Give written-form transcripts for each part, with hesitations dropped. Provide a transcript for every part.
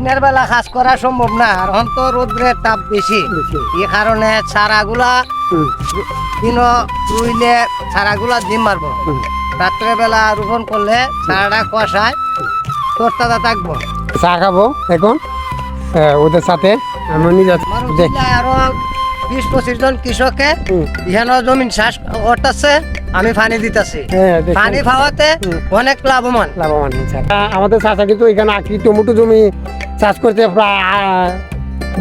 দিনের বেলা কাজ করা সম্ভব না, আর এখন তো রোদ্রের তাপ বেশি। এই কারণে চারাগুলা দিন রুইলে চারাগুলা ডিম মারবো, রাত্রে বেলা রোপণ করলে চারাটা কুয়াশায় তোর তাজা থাকবো। চা খাবো এখন ওদের সাথে। আমি নিজে আরো 20-25 জন কৃষকে এখানে জমিন চাষ করতেছে, আমি পানি দিতেছি। পানি খাওয়াতে অনেক লাভবান হয়েছে। আমাদের চাষা কিন্তু এখানে আখি টমেটো জমি চাষ করতে প্রায়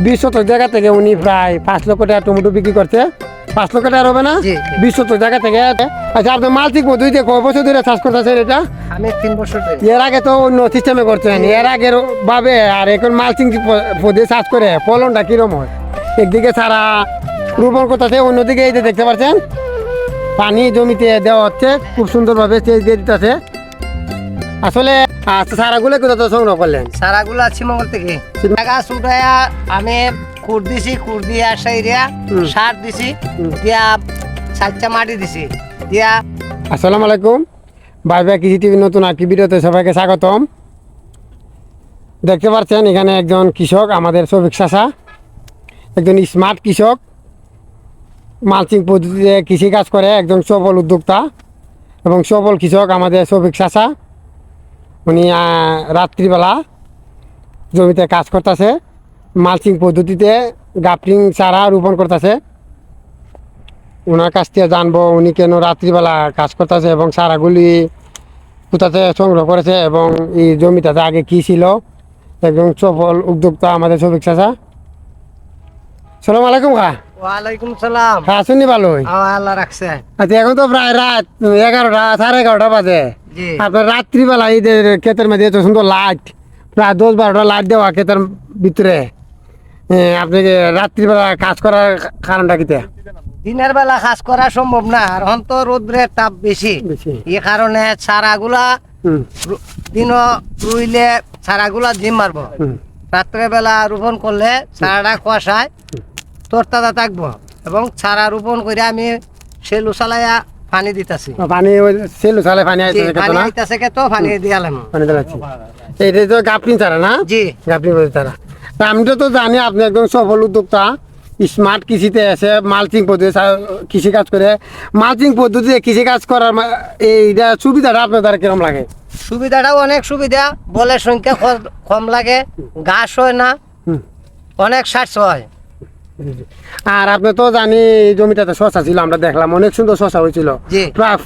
20 শতক জায়গা থেকে উনি প্রায় 5 লক্ষ টাকা টমেটো বিক্রি করছে। 5 লক্ষ টাকা হবে না, 20 শতক জায়গা থেকে। আচ্ছা, আপনি মালচিং পদ্ধতিতে কয় বছর ধরে চাষ করতেছেন এটা? আমি 3 বছর। এর আগে তো অন্য সিস্টেমে করছেন, এর আগের ভাবে আর এখন মালচিং পদ্ধতি চাষ করে ফলনটা কিরম হয়? একদিকে সারা রোপণ করতেছে, অন্যদিকে এই যে দেখতে পাচ্ছেন পানি জমিতে দেওয়া হচ্ছে, খুব সুন্দরভাবে সেচ দিয়ে দিতেছে। আসলে সারাগুলো কোথাও সংগ্রহ করলেন? সারাগুলা শ্রীমঙ্গল থেকে গাছ উঠাইয়া আমি কুর দিছি, কুর দিয়া সাইরিয়া সার দিছি, দিয়া সাচ্চা মাটি দিছি দিয়া। আসসালামু আলাইকুম, ভাই কৃষি টিভি নতুন একটি ভিডিওতে সবাইকে স্বাগতম। দেখতে পাচ্ছেন এখানে একজন কৃষক, আমাদের শফিক চাচা, একজন স্মার্ট কৃষক, মালচিং পদ্ধতিতে কৃষিকাজ করে একজন সফল উদ্যোক্তা এবং সফল কৃষক আমাদের শফিক চাচা। উনি রাত্রিবেলা জমিতে কাজ করতেছে, মালচিং পদ্ধতিতে গাপটিং চারা রোপণ করতেছে। ওনার কাছ থেকে জানবো উনি কেন রাত্রিবেলা কাজ করতেছে এবং চারাগুলি কোথাতে সংগ্রহ করেছে এবং এই জমিটাতে আগে কী ছিল। একজন সফল উদ্যোক্তা আমাদের শফিক চাচা। সালাম আলাইকুম। ওয়ালাইকুম সালাম। শুনি ভালোই, আল্লাহ রাখছে। আচ্ছা, এখন তো প্রায় রাত 11টা, 11:30 বাজে। আপনার রাত্রিবেলা এই যে ক্ষেতের মধ্যে এত সুন্দর লাইট, প্রায় 10-12টা লাইট দেওয়া ক্ষেতের ভিতরে, আপনি রাত্রিবেলা কাজ করার কারণটা কি? দিনের বেলা কাজ করা সম্ভব না, আর এখন তো রোদ্রের তাপ বেশি। এই কারণে চারাগুলা দিন রুইলে চারাগুলা ডিম মারবো, রাত্রে বেলা রোপণ করলে চারাটা কুয়াশায় তোর তাজা থাকবো। এবং চারা রোপণ করে আমি সেলু চালাইয়া পানি দিতেছি। পানি সেলু চালাই পানি আইতাছে কে তো পানি দিয়ালাম। পানি দিলাচ্ছি। এটা তো গাপটিং চারা না? জি, গাপটিং চারা। তা আমি তো জানি আপনি একজন সফল উদ্যোক্তা, স্মার্ট কৃষিতে এসে মালচিং পদ্ধতি কৃষিকাজ করে। মালচিং পদ্ধতিতে কৃষিকাজ করার এইটা সুবিধাটা আপনার দ্বারা কিরকম লাগে? সুবিধাটাও অনেক সুবিধা, বলের সংখ্যা কম লাগে, ঘাস হয় না, অনেক সার্চ হয়। আর আপনি তো জানি এই জমিটাতে শশা ছিল, আমরা দেখলাম অনেক সুন্দর শশা হয়েছিল। প্রায়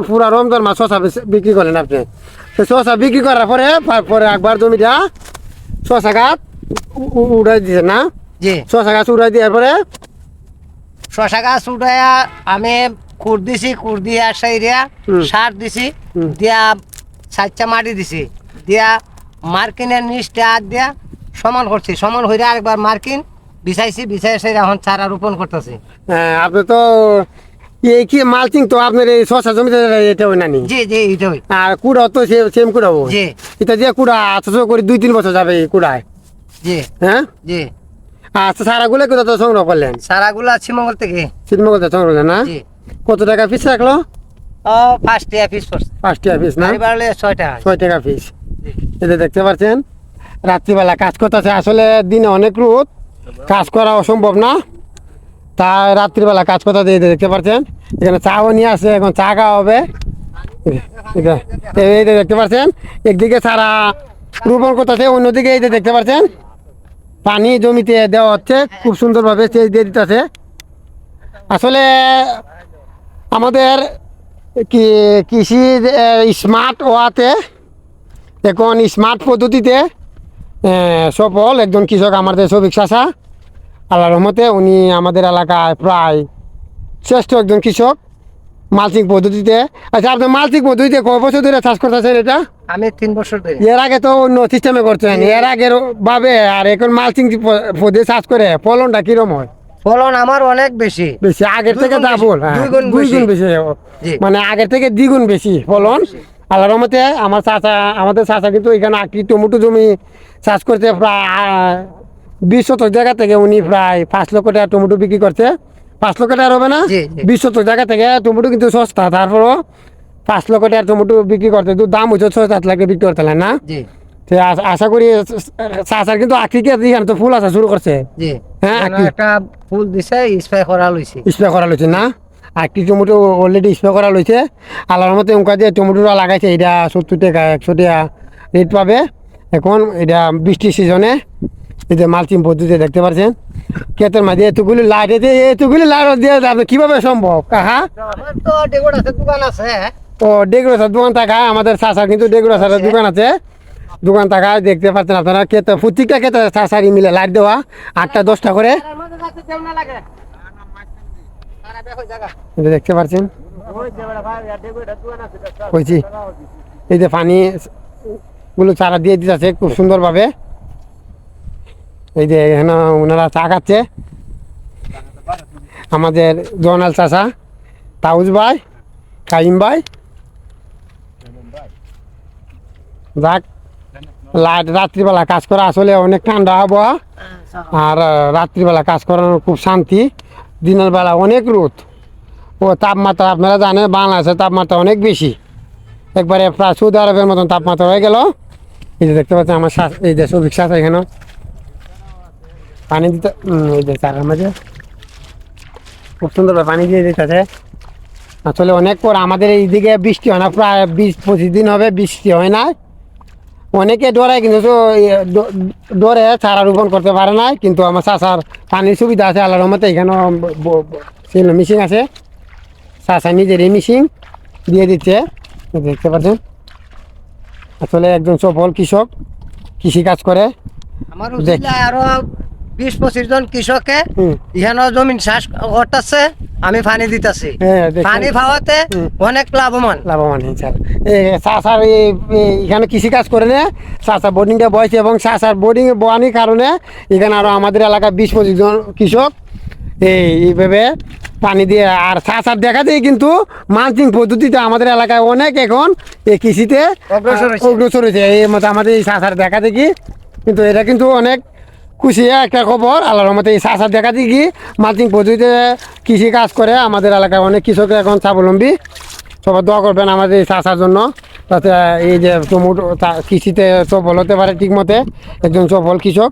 পুরা রমজান মাস শশা বিক্রি করেন আপনি। তো শশা বিক্রি করার পরে পরে একবার জমিটা শশা গাছ উড়াই দিয়েছে না? জি, শশা গাছ উড়াই দেওয়ার পরে শশা গাছ উঠাইয়া আমি কুর দিছি, কুর দিয়া সাইরিয়া সার দিছি, দিয়া সাচ্চা মাটি দিছি, দিয়া মার্কিনের নিচটা হাত দিয়া সমান করছি, সমান হইলে আরেকবার মার্কিন বিছাইছি, বিছাই সাইরে এখন চারা রোপণ করতেছি। আপনি তো এই কি মালচিং তো আপনার এই শশা জমিতে এটা হয় না? জি জি, এটা হই। আর কুড়াও তো সেম কুড়াবো? জি, এটা দিয়ে কুড়া আচ্ছা করে 2-3 বছর যাবে এই কুড়ায়। জি হ্যাঁ, জি। আচ্ছা, সারাগুলো কোথা তো সংগ্রহ করলেন? সারাগুলা শ্রীমঙ্গল থেকে। শ্রীমঙ্গল থেকে সংগ্রহ করলেন না? জি। কত টাকা পিস রাখলো? 5 টাকা পিস পড়ছে। 5 টাকা পিস না? 6 টাকা। 6 টাকা পিস। এটা দেখতে পাচ্ছেন রাত্রিবেলা কাজ করতেছে। আসলে দিনে অনেক রোদ, কাজ করা অসম্ভব না, তাই রাত্রিবেলা কাজ করতে দেখতে পাচ্ছেন। এখানে চাও নিয়ে আসে, এখন চা খাওয়া হবে। এই যে দেখতে পাচ্ছেন একদিকে সারা রোপণ করতেছে, অন্যদিকে এই যে দেখতে পাচ্ছেন পানি জমিতে দেওয়া হচ্ছে, খুব সুন্দরভাবে সেচ দিয়ে দিতেছে। আসলে আমাদের কৃষি স্মার্ট হওয়াতে এখন স্মার্ট পদ্ধতিতে সফল একজন কৃষক আমাদের শফিক চাচা। আল্লাহর রহমতে উনি আমাদের এলাকায় প্রায় শ্রেষ্ঠ একজন কৃষক মালচিং পদ্ধতিতে। আচ্ছা, আপনি মালচিং পদ্ধতিতে কয় বছর ধরে চাষ করতেছেন এটা? আমি 3 বছর ধরে। এর আগে তো অন্য সিস্টেমে করছেন, এর আগের ভাবে আর এখন মালচিং পদ্ধতি চাষ করে ফলনটা কিরম হয়? ফলন আমার অনেক বেশি। বেশি আগের থেকে ডাবল, 2 গুণ বেশি, মানে আগের থেকে 2 গুণ বেশি ফলন। আল্লাহর রহমতে আমাদের চাচা কিন্তু এখানে আখি টমেটো জমি চাষ করতে প্রায় 20 শতক জায়গা থেকে উনি প্রায় 5 লক্ষ টাকা টমেটো বিক্রি করছে। 5 লক্ষ টাকা হবে না? 20 শতক জায়গা থেকে টমেটো কিন্তু সস্তা, তারপরও 5 লক্ষ টাকা টমেটো বিক্রি করতে তো দাম হচ্ছে 6-7 লাখে বিক্রি করতে না? তো আশা করি চাচার কিন্তু আকৃতি এখানে তো ফুল আসা শুরু করছে। জি হ্যাঁ, এখানে একটা ফুল দিছে স্প্রে করা লইছি। স্প্রে করা লইছে না, একটি টমেটো অলরেডি স্প্রে করা লইছে। আল্লাহর মতো উনকা দিয়ে টমেটোটা লাগাইছে, এটা 70 টাকা 100 টাকা রেট পাবে। এখন এটা বৃষ্টির সিজনে এই যে মালচিং পদ্ধতি দেখতে পাচ্ছেন, ক্ষেতের মাঝে এতগুলি লাইট দিয়ে আপনি কিভাবে সম্ভব কাহা? আমার তো ডেকোরেশন দোকান আছে। ও ডেকোরেশন দোকান থাকা, আমাদের চাচার কিন্তু ডেকোরেশনের দোকান আছে। দোকান থাকা দেখতে পাচ্ছেন আপনারা, ক্ষেতে প্রত্যেকটা ক্ষেত্রে চাচারি মিলে লাইট দেওয়া 8টা 10টা করে, এটা দেখতে পাচ্ছেন। কইছি এই যে পানি গুলো চারা দিয়ে দিতেছে খুব সুন্দরভাবে। এই যে এখানে ওনারা চা খাচ্ছে, আমাদের জনাল চাচা, তাউজ ভাই, কাইম ভাই। যাক, লাইট রাত্রিবেলা কাজ করা আসলে অনেক ঠান্ডা আবহাওয়া, আর রাত্রিবেলা কাজ করানো খুব শান্তি। দিনের বেলা অনেক রোদ ও তাপমাত্রা, আপনারা জানেন বাংলাদেশের তাপমাত্রা অনেক বেশি, একবারে প্রায় সৌদি আরবের মতন তাপমাত্রা হয়ে গেল। এই যে দেখতে পাচ্ছেন আমার এই যে সবিক চাচা এখানে পানি দিতে, এই যে চারার মাঝে খুব সুন্দরভাবে পানি দিয়ে দিতেছে। আসলে অনেক পর আমাদের এইদিকে বৃষ্টি হয় না, প্রায় 20-25 দিন হবে বৃষ্টি হয় না। অনেকে ডরায়, কিন্তু তো ডরে চারা রোপণ করতে পারে না। কিন্তু আমার চাষার পানির সুবিধা আছে আল্লাহর রহমতে, এখানেও মেশিন আছে, চাষা নিজেরই মেশিন দিয়ে দিচ্ছে, দেখতে পাচ্ছেন। আসলে একজন সফল কৃষক, কৃষি কাজ করে। আমার উপজেলায় আরো 20-25 জন কৃষকে এখানে জমিন চাষ করতেছে, আমি পানি দিতেছি। হ্যাঁ, দেখেন। পানি খাওয়াতে অনেক লাভবান। চাষার এখানে কৃষি কাজ করে না, চাষা বোর্ডিংটা বয়েছে, এবং চাষার বোর্ডিং বয়ানির কারণে এখানে আরো আমাদের এলাকায় 20-25 জন কৃষক এইভাবে পানি দিয়ে, আর চাষার দেখাতেই কিন্তু মালচিং পদ্ধতিতে আমাদের এলাকায় অনেক এখন এই কৃষিতে অগ্রসর হয়েছে। এই মতো আমাদের এই চাষার দেখা দেখি, কিন্তু এটা কিন্তু অনেক খুশি একটা খবর আল্লাহর রহমতে। এই চাষার দেখা দেখি মালচিং পদ্ধতিতে কৃষি কাজ করে আমাদের এলাকায় অনেক কৃষক এখন স্বাবলম্বী। সবাই দোয়া করবেন আমাদের এই চাষার জন্য, তাতে এই যে টমেটো কৃষিতে সফল হতে পারে ঠিক মতে, একজন সফল কৃষক।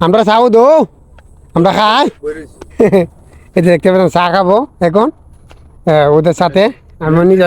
আমরা চাও দো, আমরা খাই। এই যে দেখতে পেলাম চা খাবো এখন ওদের সাথে, আমি নিজে